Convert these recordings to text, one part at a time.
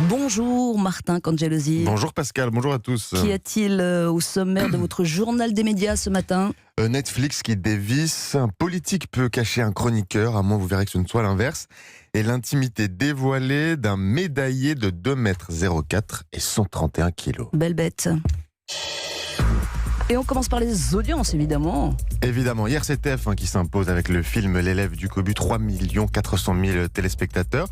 Bonjour Martin Cangelosi. Bonjour Pascal, bonjour à tous. Qu'y a-t-il au sommaire de votre journal des médias ce matin ? Netflix qui dévisse, un politique peut cacher un chroniqueur, à moins vous verrez que ce ne soit l'inverse, et l'intimité dévoilée d'un médaillé de 2,04 m et 131 kg. Belle bête. Et on commence par les audiences, évidemment. Évidemment, hier c'est TF1 qui s'impose avec le film L'élève du Cobu, 3 400 000 téléspectateurs.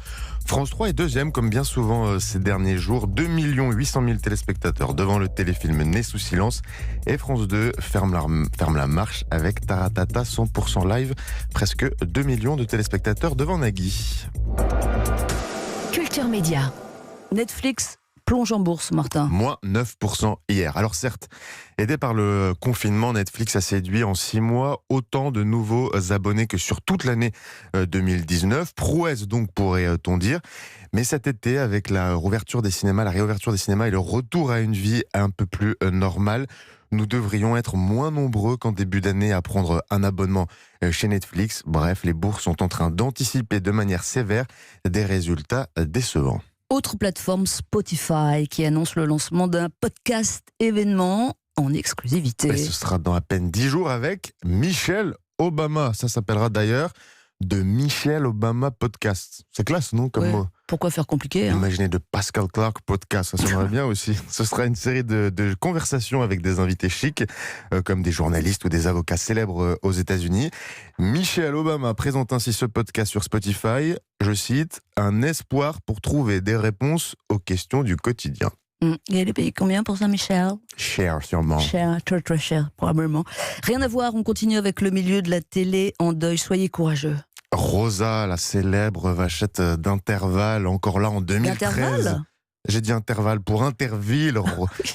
France 3 est deuxième, comme bien souvent ces derniers jours, 2 800 000 téléspectateurs devant le téléfilm Né sous silence. Et France 2 ferme la marche avec Taratata 100% live, presque 2 millions de téléspectateurs devant Nagui. Culture Média. Netflix plonge en bourse, Martin. Moins 9% hier. Alors certes, aidé par le confinement, Netflix a séduit en 6 mois autant de nouveaux abonnés que sur toute l'année 2019. Prouesse donc, pourrait-on dire. Mais cet été, avec la réouverture des cinémas et le retour à une vie un peu plus normale, nous devrions être moins nombreux qu'en début d'année à prendre un abonnement chez Netflix. Bref, les bourses sont en train d'anticiper de manière sévère des résultats décevants. Autre plateforme, Spotify, qui annonce le lancement d'un podcast événement en exclusivité. Et ce sera dans à peine 10 jours avec Michelle Obama. Ça s'appellera d'ailleurs de Michelle Obama Podcast. C'est classe, non, comme mot? Pourquoi faire compliqué, hein? Imaginez de Pascal Clark Podcast, ça sonnerait bien aussi. Ce sera une série de conversations avec des invités chics, comme des journalistes ou des avocats célèbres aux États-Unis. Michelle Obama présente ainsi ce podcast sur Spotify. Je cite, « Un espoir pour trouver des réponses aux questions du quotidien ». Et elle est payée combien pour ça, Michel ? Cher, sûrement. Cher, très très cher, probablement. Rien à voir, on continue avec le milieu de la télé en deuil. Soyez courageux. Rosa, la célèbre vachette d'Intervalle, encore là en 2013. D'Intervalle ? J'ai dit Intervalle pour Interville.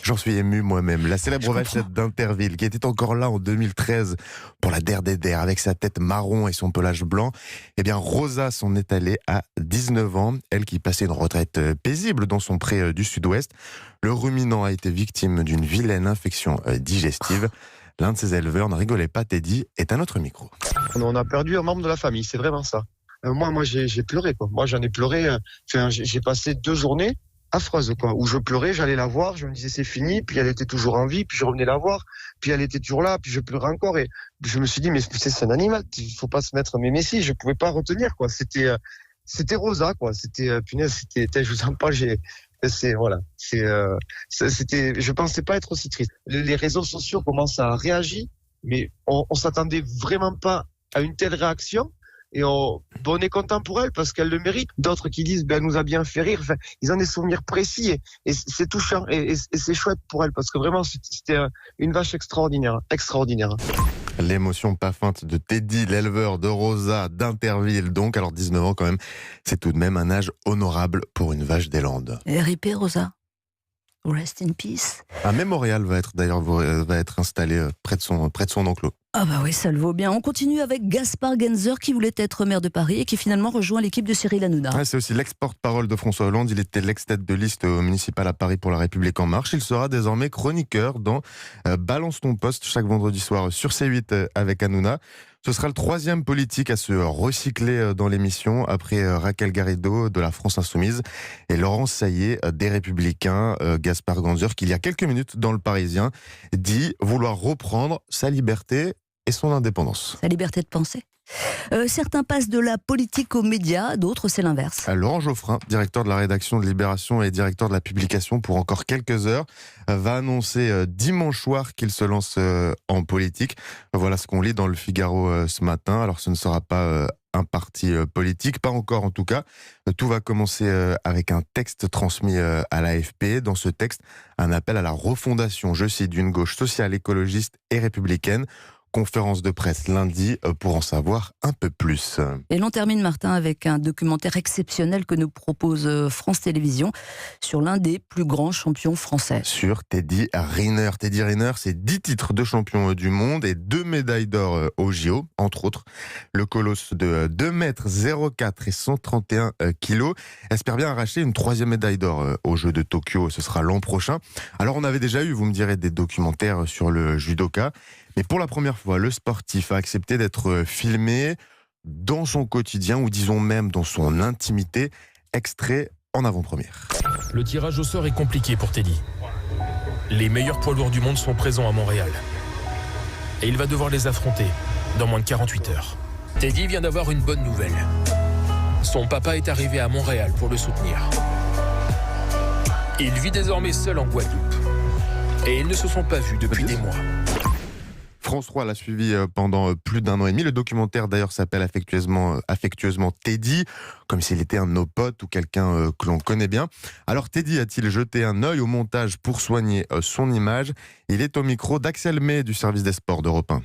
J'en suis ému moi-même. La célèbre vachette d'Interville, qui était encore là en 2013 pour la Der des Der, avec sa tête marron et son pelage blanc. Eh bien, Rosa s'en est allée à 19 ans. Elle qui passait une retraite paisible dans son pré du Sud-Ouest. Le ruminant a été victime d'une vilaine infection digestive. L'un de ses éleveurs, ne rigolez pas, Teddy, est à notre micro. On a perdu un membre de la famille, c'est vraiment ça. Moi j'ai pleuré, quoi. Moi j'en ai pleuré. J'ai passé 2 journées affreuses, quoi, où je pleurais, j'allais la voir, je me disais c'est fini, puis elle était toujours en vie, puis je revenais la voir, puis elle était toujours là, puis je pleurais encore, et je me suis dit mais c'est un animal, il faut pas se mettre. Mais si, je pouvais pas retenir, quoi. C'était Rosa, quoi. Punaise, je vous en parle, je pensais pas être aussi triste. Les réseaux sociaux commencent à réagir, mais on s'attendait vraiment pas à une telle réaction. Et on est content pour elle parce qu'elle le mérite. D'autres qui disent elle nous a bien fait rire. Enfin, ils ont des souvenirs précis et c'est touchant et c'est chouette pour elle parce que vraiment c'était une vache extraordinaire. L'émotion pas feinte de Teddy, l'éleveur de Rosa d'Interville. Donc, alors 19 ans quand même, c'est tout de même un âge honorable pour une vache des Landes. R.I.P. Rosa. Rest in peace. Un mémorial va être installé près de son enclos. Ah bah oui, ça le vaut bien. On continue avec Gaspard Genzer qui voulait être maire de Paris et qui finalement rejoint l'équipe de Cyril Hanouna. C'est aussi l'ex-porte-parole de François Hollande. Il était l'ex-tête de liste au municipal à Paris pour La République En Marche. Il sera désormais chroniqueur dans Balance ton poste chaque vendredi soir sur C8 avec Hanouna. Ce sera le 3e politique à se recycler dans l'émission après Raquel Garrido de la France Insoumise et Laurence Saillet des Républicains. Gaspard Genzer, qui il y a quelques minutes dans Le Parisien, dit vouloir reprendre sa liberté et son indépendance. Sa liberté de penser. Certains passent de la politique aux médias, d'autres c'est l'inverse. Laurent Geoffrin, directeur de la rédaction de Libération et directeur de la publication pour encore quelques heures, va annoncer dimanche soir qu'il se lance en politique. Voilà ce qu'on lit dans Le Figaro ce matin. Alors ce ne sera pas un parti politique, pas encore en tout cas. Tout va commencer avec un texte transmis à l'AFP. Dans ce texte, un appel à la refondation, je cite, d'une gauche sociale, écologiste et républicaine. Conférence de presse lundi pour en savoir un peu plus. Et l'on termine, Martin, avec un documentaire exceptionnel que nous propose France Télévisions sur l'un des plus grands champions français. Sur Teddy Riner. Teddy Riner, c'est 10 titres de champion du monde et 2 médailles d'or au JO, entre autres. Le colosse de 2,04 m et 131 kg espère bien arracher une 3e médaille d'or aux Jeux de Tokyo. Ce sera l'an prochain. Alors on avait déjà eu, vous me direz, des documentaires sur le judoka. Mais pour la première fois, le sportif a accepté d'être filmé dans son quotidien, ou disons même dans son intimité, extrait en avant-première. le tirage au sort est compliqué pour Teddy. Les meilleurs poids lourds du monde sont présents à Montréal. Et il va devoir les affronter dans moins de 48 heures. Teddy vient d'avoir une bonne nouvelle. Son papa est arrivé à Montréal pour le soutenir. Il vit désormais seul en Guadeloupe. Et ils ne se sont pas vus depuis des mois. France 3 l'a suivi pendant plus d'1 an et demi. Le documentaire d'ailleurs s'appelle affectueusement Teddy, comme s'il était un de nos potes ou quelqu'un que l'on connaît bien. Alors Teddy a-t-il jeté un œil au montage pour soigner son image? Il est au micro d'Axel May du service des sports d'Europe 1.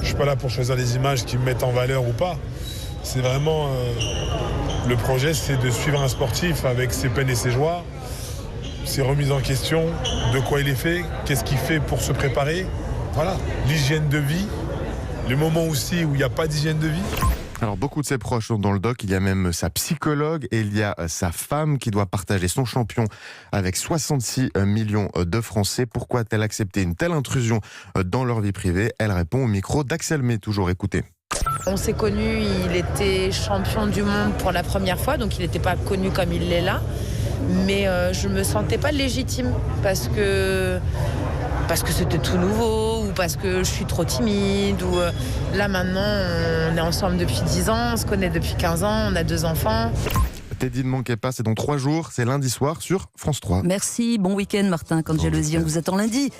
Je suis pas là pour choisir les images qui me mettent en valeur ou pas. C'est vraiment... le projet, c'est de suivre un sportif avec ses peines et ses joies, ses remises en question, de quoi il est fait, qu'est-ce qu'il fait pour se préparer. Voilà, l'hygiène de vie, les moments aussi où il n'y a pas d'hygiène de vie. Alors beaucoup de ses proches sont dans le doc, il y a même sa psychologue et il y a sa femme qui doit partager son champion avec 66 millions de Français. Pourquoi a-t-elle accepté une telle intrusion dans leur vie privée? Elle répond au micro d'Axel May, toujours écoutez. On s'est connus, il était champion du monde pour la première fois, donc il n'était pas connu comme il l'est là. Mais je me sentais pas légitime parce que c'était tout nouveau ou parce que je suis trop timide. Ou là maintenant, on est ensemble depuis 10 ans, on se connaît depuis 15 ans, on a 2 enfants. Teddy, ne manquez pas, c'est dans 3 jours, c'est lundi soir sur France 3. Merci, bon week-end Martin, quand j'ai le vous attend lundi.